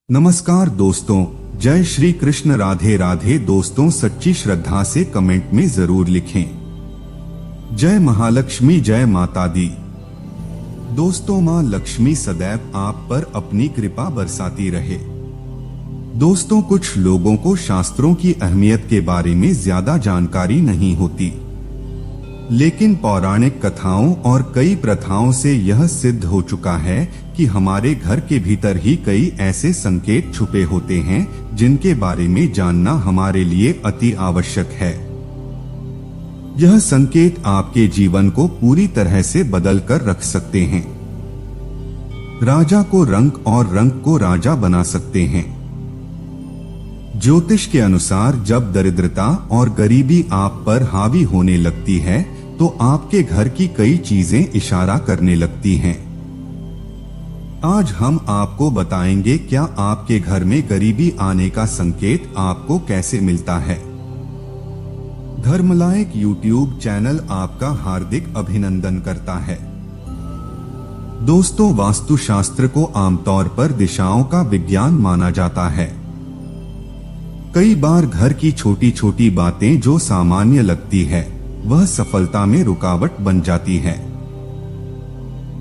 नमस्कार दोस्तों, जय श्री कृष्ण। राधे राधे दोस्तों, सच्ची श्रद्धा से कमेंट में जरूर लिखें जय महालक्ष्मी, जय माता दी। दोस्तों, माँ लक्ष्मी सदैव आप पर अपनी कृपा बरसाती रहे। दोस्तों, कुछ लोगों को शास्त्रों की अहमियत के बारे में ज्यादा जानकारी नहीं होती, लेकिन पौराणिक कथाओं और कई प्रथाओं से यह सिद्ध हो चुका है कि हमारे घर के भीतर ही कई ऐसे संकेत छुपे होते हैं जिनके बारे में जानना हमारे लिए अति आवश्यक है। यह संकेत आपके जीवन को पूरी तरह से बदल कर रख सकते हैं। राजा को रंक और रंक को राजा बना सकते हैं। ज्योतिष के अनुसार जब दरिद्रता और गरीबी आप पर हावी होने लगती है तो आपके घर की कई चीजें इशारा करने लगती हैं। आज हम आपको बताएंगे क्या आपके घर में गरीबी आने का संकेत आपको कैसे मिलता है। धर्मलायक यूट्यूब चैनल आपका हार्दिक अभिनंदन करता है। दोस्तों, वास्तुशास्त्र को आमतौर पर दिशाओं का विज्ञान माना जाता है। कई बार घर की छोटी छोटी बातें जो सामान्य लगती है वह सफलता में रुकावट बन जाती है।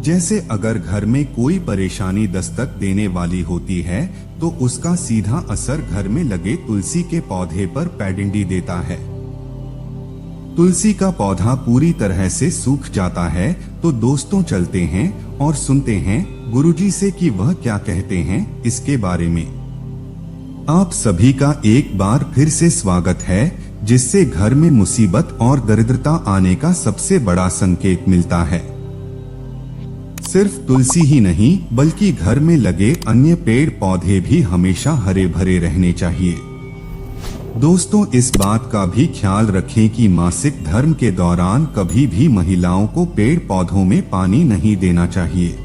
जैसे अगर घर में कोई परेशानी दस्तक देने वाली होती है तो उसका सीधा असर घर में लगे तुलसी के पौधे पर पैडिंडी देता है। तुलसी का पौधा पूरी तरह से सूख जाता है तो दोस्तों चलते हैं और सुनते हैं गुरुजी से कि वह क्या कहते हैं इसके बारे में। आप सभी का एक बार फिर से स्वागत है, जिससे घर में मुसीबत और दरिद्रता आने का सबसे बड़ा संकेत मिलता है। सिर्फ तुलसी ही नहीं बल्कि घर में लगे अन्य पेड़ पौधे भी हमेशा हरे भरे रहने चाहिए। दोस्तों, इस बात का भी ख्याल रखें कि मासिक धर्म के दौरान कभी भी महिलाओं को पेड़ पौधों में पानी नहीं देना चाहिए।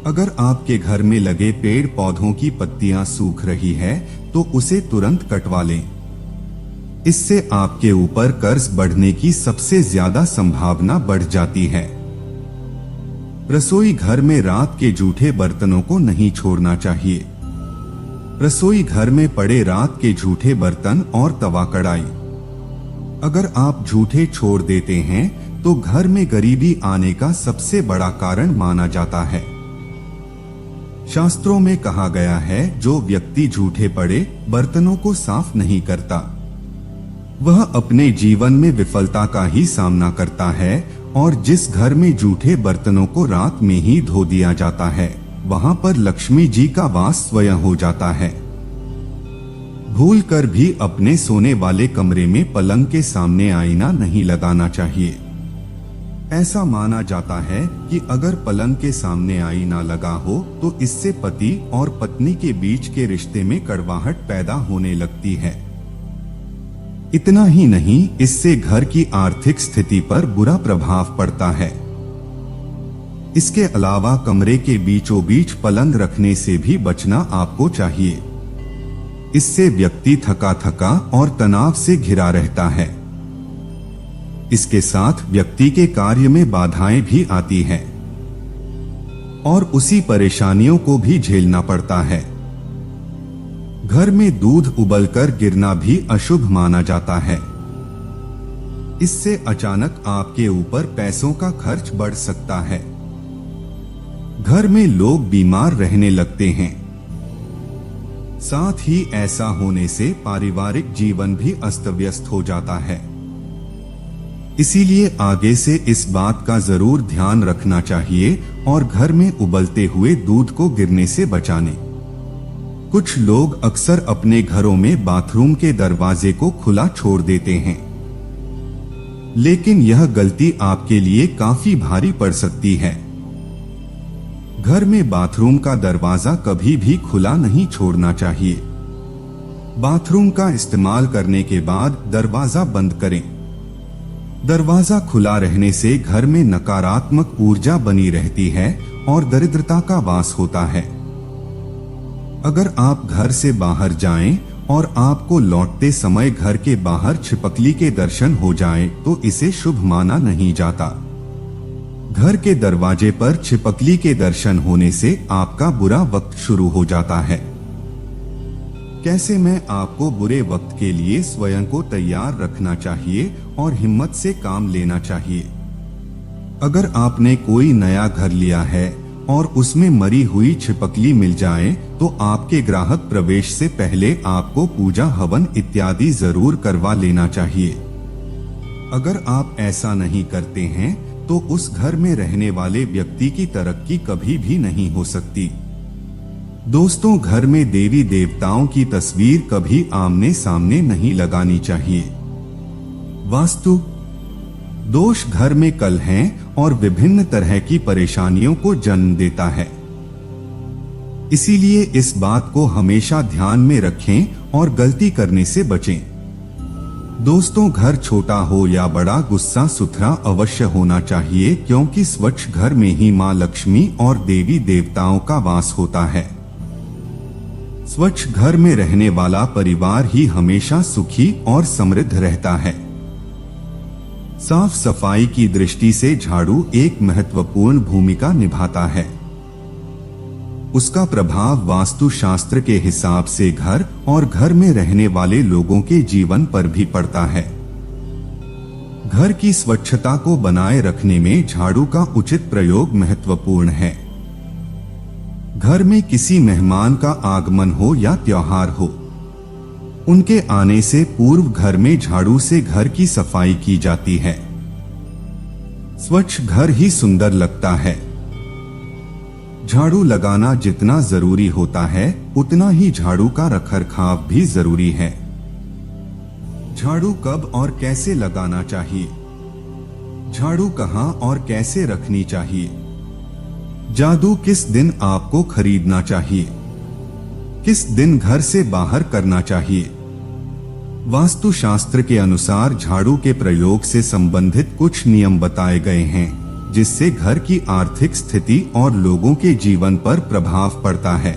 अगर आपके घर में लगे पेड़ पौधों की पत्तियां सूख रही है तो उसे तुरंत कटवा लें। इससे आपके ऊपर कर्ज बढ़ने की सबसे ज्यादा संभावना बढ़ जाती है। रसोई घर में रात के जूठे बर्तनों को नहीं छोड़ना चाहिए। रसोई घर में पड़े रात के जूठे बर्तन और तवा कढ़ाई अगर आप जूठे छोड़ देते हैं तो घर में गरीबी आने का सबसे बड़ा कारण माना जाता है। शास्त्रों में कहा गया है, जो व्यक्ति जूठे पड़े बर्तनों को साफ नहीं करता वह अपने जीवन में विफलता का ही सामना करता है, और जिस घर में जूठे बर्तनों को रात में ही धो दिया जाता है वहां पर लक्ष्मी जी का वास स्वयं हो जाता है। भूल कर भी अपने सोने वाले कमरे में पलंग के सामने आईना नहीं लगाना चाहिए। ऐसा माना जाता है कि अगर पलंग के सामने आईना लगा हो तो इससे पति और पत्नी के बीच के रिश्ते में कड़वाहट पैदा होने लगती है। इतना ही नहीं, इससे घर की आर्थिक स्थिति पर बुरा प्रभाव पड़ता है। इसके अलावा कमरे के बीचों बीच पलंग रखने से भी बचना आपको चाहिए। इससे व्यक्ति थका थका और तनाव से घिरा रहता है। इसके साथ व्यक्ति के कार्य में बाधाएं भी आती हैं और उसी परेशानियों को भी झेलना पड़ता है। घर में दूध उबलकर गिरना भी अशुभ माना जाता है। इससे अचानक आपके ऊपर पैसों का खर्च बढ़ सकता है। घर में लोग बीमार रहने लगते हैं। साथ ही ऐसा होने से पारिवारिक जीवन भी अस्त व्यस्त हो जाता है। इसीलिए आगे से इस बात का जरूर ध्यान रखना चाहिए और घर में उबलते हुए दूध को गिरने से बचाने। कुछ लोग अक्सर अपने घरों में बाथरूम के दरवाजे को खुला छोड़ देते हैं, लेकिन यह गलती आपके लिए काफी भारी पड़ सकती है। घर में बाथरूम का दरवाजा कभी भी खुला नहीं छोड़ना चाहिए। बाथरूम का इस्तेमाल करने के बाद दरवाजा बंद करें। दरवाजा खुला रहने से घर में नकारात्मक ऊर्जा बनी रहती है और दरिद्रता का वास होता है। अगर आप घर से बाहर जाएं और आपको लौटते समय घर के बाहर छिपकली के दर्शन हो जाएं तो इसे शुभ माना नहीं जाता। घर के दरवाजे पर छिपकली के दर्शन होने से आपका बुरा वक्त शुरू हो जाता है। कैसे में आपको बुरे वक्त के लिए स्वयं को तैयार रखना चाहिए और हिम्मत से काम लेना चाहिए। अगर आपने कोई नया घर लिया है और उसमें मरी हुई छिपकली मिल जाए तो आपके ग्राहक प्रवेश से पहले आपको पूजा हवन इत्यादि जरूर करवा लेना चाहिए। अगर आप ऐसा नहीं करते हैं तो उस घर में रहने वाले व्यक्ति की तरक्की कभी भी नहीं हो सकती। दोस्तों, घर में देवी देवताओं की तस्वीर कभी आमने सामने नहीं लगानी चाहिए। वास्तु दोष घर में कलह और विभिन्न तरह की परेशानियों को जन्म देता है। इसीलिए इस बात को हमेशा ध्यान में रखें और गलती करने से बचें। दोस्तों, घर छोटा हो या बड़ा, गुस्सा सुथरा अवश्य होना चाहिए, क्योंकि स्वच्छ घर में ही मां लक्ष्मी और देवी देवताओं का वास होता है। स्वच्छ घर में रहने वाला परिवार ही हमेशा सुखी और समृद्ध रहता है। साफ सफाई की दृष्टि से झाड़ू एक महत्वपूर्ण भूमिका निभाता है। उसका प्रभाव वास्तु शास्त्र के हिसाब से घर और घर में रहने वाले लोगों के जीवन पर भी पड़ता है। घर की स्वच्छता को बनाए रखने में झाड़ू का उचित प्रयोग महत्वपूर्ण है। घर में किसी मेहमान का आगमन हो या त्योहार हो, उनके आने से पूर्व घर में झाड़ू से घर की सफाई की जाती है। स्वच्छ घर ही सुंदर लगता है। झाड़ू लगाना जितना जरूरी होता है उतना ही झाड़ू का रखरखाव भी जरूरी है। झाड़ू कब और कैसे लगाना चाहिए, झाड़ू कहां और कैसे रखनी चाहिए, जादू किस दिन आपको खरीदना चाहिए, किस दिन घर से बाहर करना चाहिए। वास्तु शास्त्र के अनुसार झाड़ू के प्रयोग से संबंधित कुछ नियम बताए गए हैं, जिससे घर की आर्थिक स्थिति और लोगों के जीवन पर प्रभाव पड़ता है।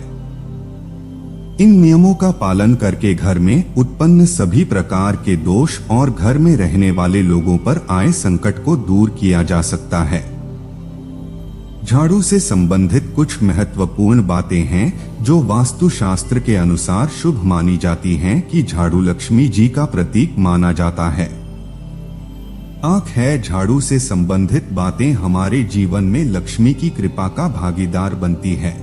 इन नियमों का पालन करके घर में उत्पन्न सभी प्रकार के दोष और घर में रहने वाले लोगों पर आए संकट को दूर किया जा सकता है। झाड़ू से संबंधित कुछ महत्वपूर्ण बातें हैं जो वास्तु शास्त्र के अनुसार शुभ मानी जाती हैं कि झाड़ू लक्ष्मी जी का प्रतीक माना जाता है। आंख है, झाड़ू से संबंधित बातें हमारे जीवन में लक्ष्मी की कृपा का भागीदार बनती है।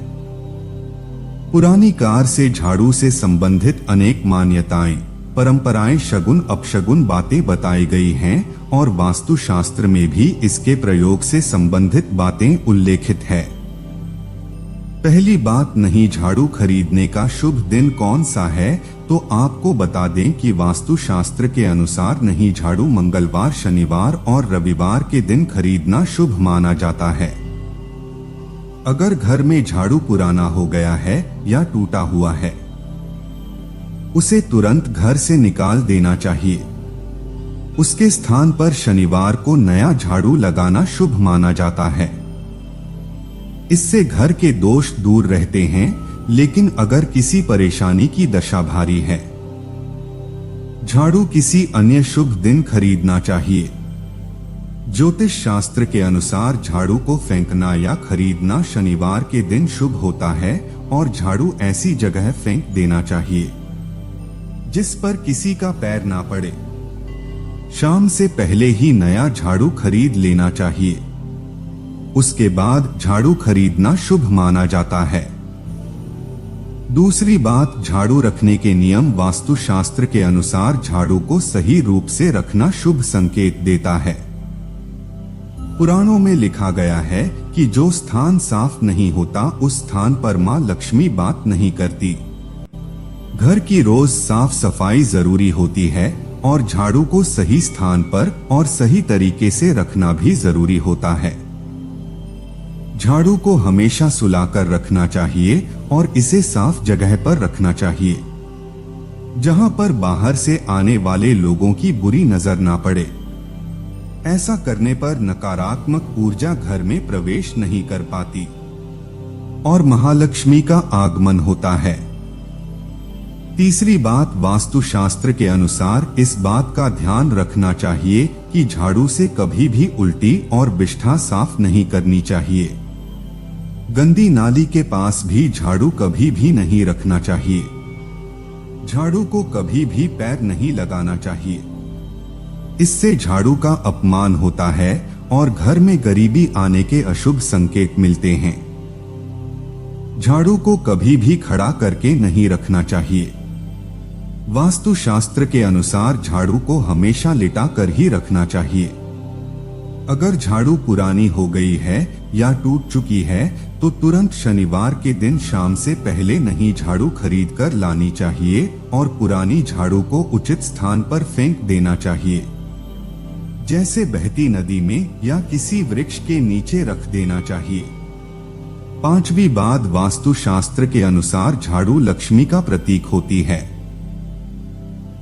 पुरानी काल से झाड़ू से संबंधित अनेक मान्यताएं, परंपराएं, शगुन अपशगुन बातें बताई गई हैं और वास्तु शास्त्र में भी इसके प्रयोग से संबंधित बातें उल्लेखित है। पहली बात, नहीं झाड़ू खरीदने का शुभ दिन कौन सा है, तो आपको बता दें कि वास्तु शास्त्र के अनुसार नहीं झाड़ू मंगलवार, शनिवार और रविवार के दिन खरीदना शुभ माना जाता है। अगर घर में झाड़ू पुराना हो गया है या टूटा हुआ है, उसे तुरंत घर से निकाल देना चाहिए। उसके स्थान पर शनिवार को नया झाड़ू लगाना शुभ माना जाता है। इससे घर के दोष दूर रहते हैं, लेकिन अगर किसी परेशानी की दशा भारी है, झाड़ू किसी अन्य शुभ दिन खरीदना चाहिए। ज्योतिष शास्त्र के अनुसार झाड़ू को फेंकना या खरीदना शनिवार के दिन शुभ होता है और झाड़ू ऐसी जगह फेंक देना चाहिए जिस पर किसी का पैर ना पड़े। शाम से पहले ही नया झाड़ू खरीद लेना चाहिए। उसके बाद झाड़ू खरीदना शुभ माना जाता है। दूसरी बात, झाड़ू रखने के नियम। वास्तु शास्त्र के अनुसार झाड़ू को सही रूप से रखना शुभ संकेत देता है। पुराणों में लिखा गया है कि जो स्थान साफ नहीं होता उस स्थान पर मां लक्ष्मी बात नहीं करती। घर की रोज साफ सफाई जरूरी होती है और झाड़ू को सही स्थान पर और सही तरीके से रखना भी जरूरी होता है। झाड़ू को हमेशा सुलाकर रखना चाहिए और इसे साफ जगह पर रखना चाहिए, जहां पर बाहर से आने वाले लोगों की बुरी नजर ना पड़े। ऐसा करने पर नकारात्मक ऊर्जा घर में प्रवेश नहीं कर पाती और महालक्ष्मी का आगमन होता है। तीसरी बात, वास्तु शास्त्र के अनुसार इस बात का ध्यान रखना चाहिए कि झाड़ू से कभी भी उल्टी और बिष्ठा साफ नहीं करनी चाहिए। गंदी नाली के पास भी झाड़ू कभी भी नहीं रखना चाहिए। झाड़ू को कभी भी पैर नहीं लगाना चाहिए। इससे झाड़ू का अपमान होता है और घर में गरीबी आने के अशुभ संकेत मिलते हैं। झाड़ू को कभी भी खड़ा करके नहीं रखना चाहिए। वास्तुशास्त्र के अनुसार झाड़ू को हमेशा लिटा कर ही रखना चाहिए। अगर झाड़ू पुरानी हो गई है या टूट चुकी है तो तुरंत शनिवार के दिन शाम से पहले नहीं झाड़ू खरीद कर लानी चाहिए और पुरानी झाड़ू को उचित स्थान पर फेंक देना चाहिए, जैसे बहती नदी में या किसी वृक्ष के नीचे रख देना चाहिए। पांचवी बात, वास्तुशास्त्र के अनुसार झाड़ू लक्ष्मी का प्रतीक होती है।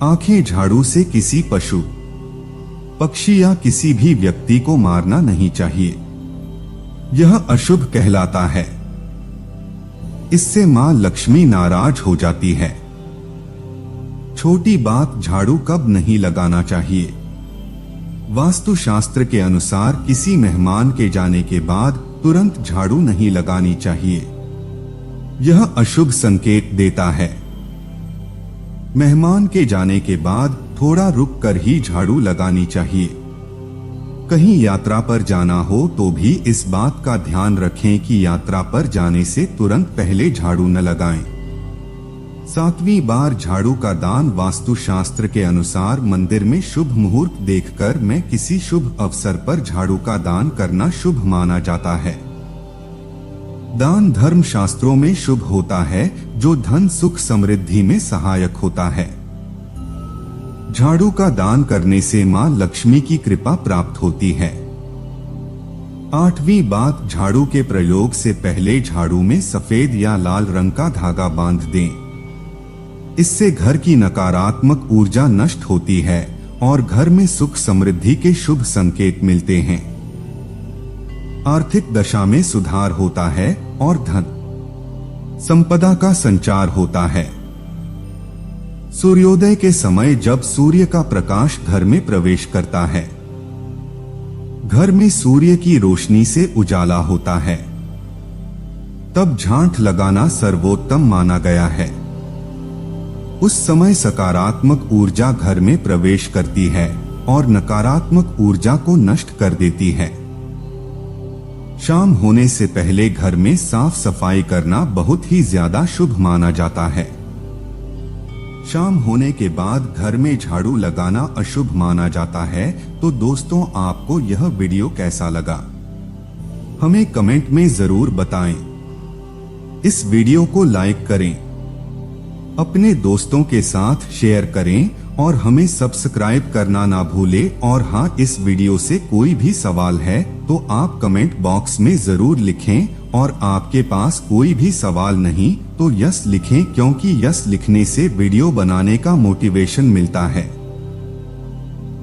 आंखें झाड़ू से किसी पशु, पक्षी या किसी भी व्यक्ति को मारना नहीं चाहिए, यह अशुभ कहलाता है। इससे मां लक्ष्मी नाराज हो जाती है। छोटी बात, झाड़ू कब नहीं लगाना चाहिए। वास्तुशास्त्र के अनुसार किसी मेहमान के जाने के बाद तुरंत झाड़ू नहीं लगानी चाहिए, यह अशुभ संकेत देता है। मेहमान के जाने के बाद थोड़ा रुक कर ही झाड़ू लगानी चाहिए। कहीं यात्रा पर जाना हो तो भी इस बात का ध्यान रखें कि यात्रा पर जाने से तुरंत पहले झाड़ू न लगाएं। सातवीं बार, झाड़ू का दान। वास्तुशास्त्र के अनुसार मंदिर में शुभ मुहूर्त देखकर में किसी शुभ अवसर पर झाड़ू का दान करना शुभ माना जाता है। दान धर्म शास्त्रों में शुभ होता है, जो धन सुख समृद्धि में सहायक होता है। झाड़ू का दान करने से मां लक्ष्मी की कृपा प्राप्त होती है। आठवीं बात, झाड़ू के प्रयोग से पहले झाड़ू में सफेद या लाल रंग का धागा बांध दें। इससे घर की नकारात्मक ऊर्जा नष्ट होती है और घर में सुख समृद्धि के शुभ संकेत मिलते हैं। आर्थिक दशा में सुधार होता है और धन संपदा का संचार होता है। सूर्योदय के समय जब सूर्य का प्रकाश घर में प्रवेश करता है, घर में सूर्य की रोशनी से उजाला होता है, तब झांठ लगाना सर्वोत्तम माना गया है। उस समय सकारात्मक ऊर्जा घर में प्रवेश करती है और नकारात्मक ऊर्जा को नष्ट कर देती है। शाम होने से पहले घर में साफ सफाई करना बहुत ही ज्यादा शुभ माना जाता है। शाम होने के बाद घर में झाड़ू लगाना अशुभ माना जाता है। तो दोस्तों, आपको यह वीडियो कैसा लगा हमें कमेंट में जरूर बताएं। इस वीडियो को लाइक करें, अपने दोस्तों के साथ शेयर करें और हमें सब्सक्राइब करना ना भूलें। और हाँ, इस वीडियो से कोई भी सवाल है तो आप कमेंट बॉक्स में जरूर लिखें, और आपके पास कोई भी सवाल नहीं तो यस लिखें, क्योंकि यस लिखने से वीडियो बनाने का मोटिवेशन मिलता है।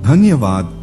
धन्यवाद।